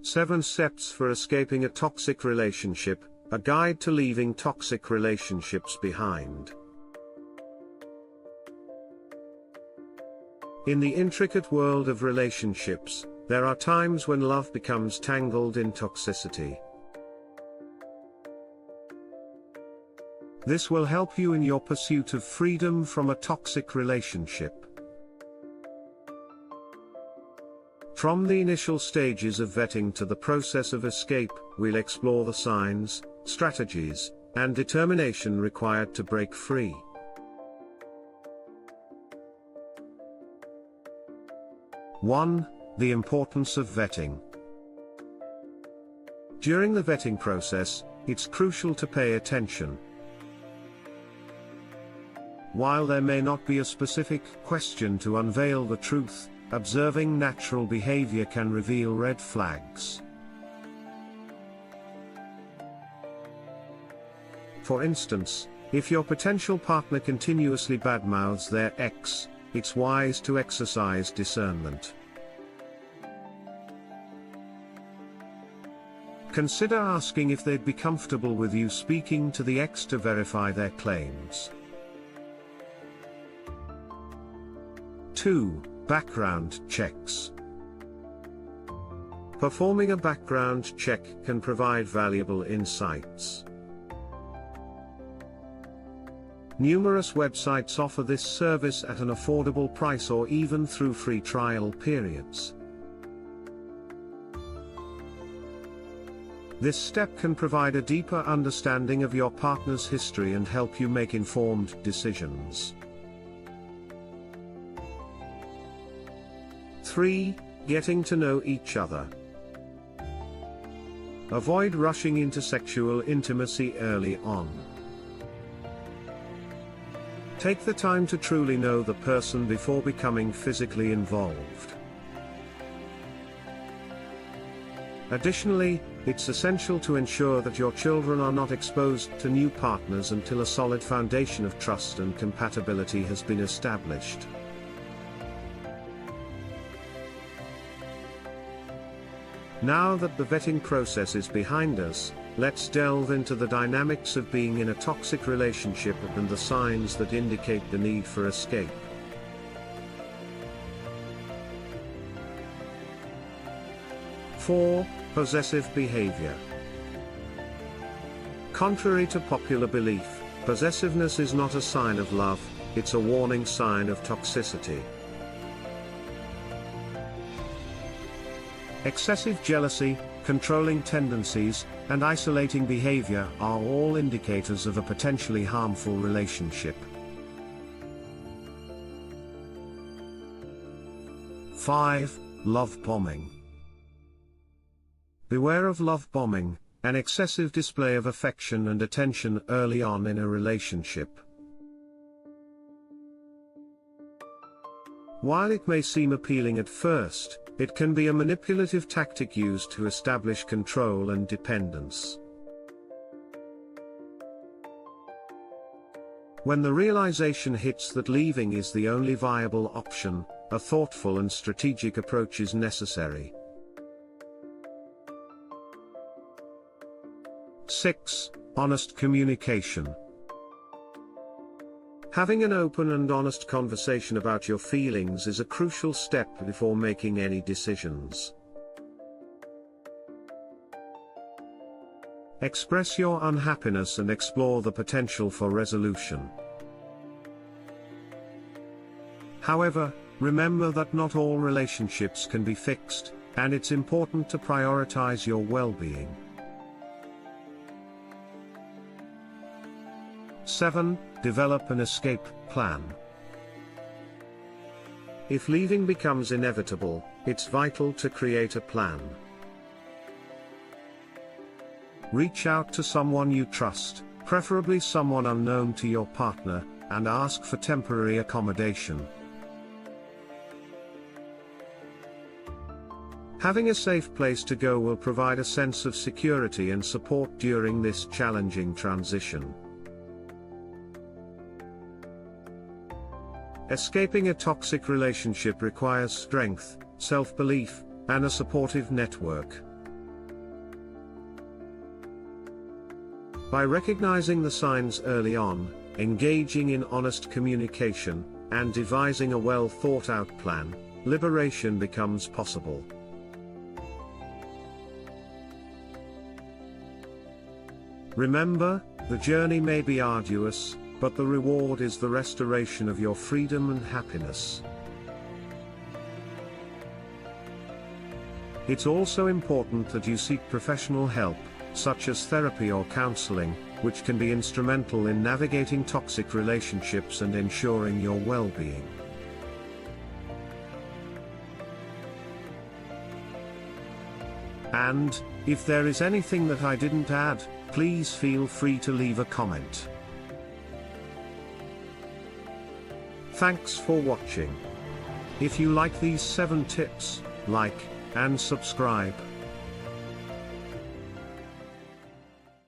7 Steps for Escaping a Toxic Relationship, a guide to leaving toxic relationships behind. In the intricate world of relationships, there are times when love becomes tangled in toxicity. This will help you in your pursuit of freedom from a toxic relationship. From the initial stages of vetting to the process of escape, we'll explore the signs, strategies, and determination required to break free. 1. The importance of vetting. During the vetting process, it's crucial to pay attention. While there may not be a specific question to unveil the truth, observing natural behavior can reveal red flags. For instance, if your potential partner continuously badmouths their ex, it's wise to exercise discernment. Consider asking if they'd be comfortable with you speaking to the ex to verify their claims. 2. Background checks. Performing a background check can provide valuable insights. Numerous websites offer this service at an affordable price or even through free trial periods. This step can provide a deeper understanding of your partner's history and help you make informed decisions. 3. Getting to know each other. Avoid rushing into sexual intimacy early on. Take the time to truly know the person before becoming physically involved. Additionally, it's essential to ensure that your children are not exposed to new partners until a solid foundation of trust and compatibility has been established. Now that the vetting process is behind us, let's delve into the dynamics of being in a toxic relationship and the signs that indicate the need for escape. 4. Possessive behavior. Contrary to popular belief, possessiveness is not a sign of love, it's a warning sign of toxicity. Excessive jealousy, controlling tendencies, and isolating behavior are all indicators of a potentially harmful relationship. 5. Love bombing. Beware of love bombing, an excessive display of affection and attention early on in a relationship. While it may seem appealing at first, it can be a manipulative tactic used to establish control and dependence. When the realization hits that leaving is the only viable option, a thoughtful and strategic approach is necessary. 6. Honest communication. Having an open and honest conversation about your feelings is a crucial step before making any decisions. Express your unhappiness and explore the potential for resolution. However, remember that not all relationships can be fixed, and it's important to prioritize your well-being. 7. Develop an escape plan. If leaving becomes inevitable, it's vital to create a plan. Reach out to someone you trust, preferably someone unknown to your partner, and ask for temporary accommodation. Having a safe place to go will provide a sense of security and support during this challenging transition. Escaping a toxic relationship requires strength, self-belief, and a supportive network. By recognizing the signs early on, engaging in honest communication, and devising a well-thought-out plan, liberation becomes possible. Remember, the journey may be arduous, but the reward is the restoration of your freedom and happiness. It's also important that you seek professional help, such as therapy or counseling, which can be instrumental in navigating toxic relationships and ensuring your well-being. And, if there is anything that I didn't add, please feel free to leave a comment. Thanks for watching. If you like these 7 tips, like and subscribe.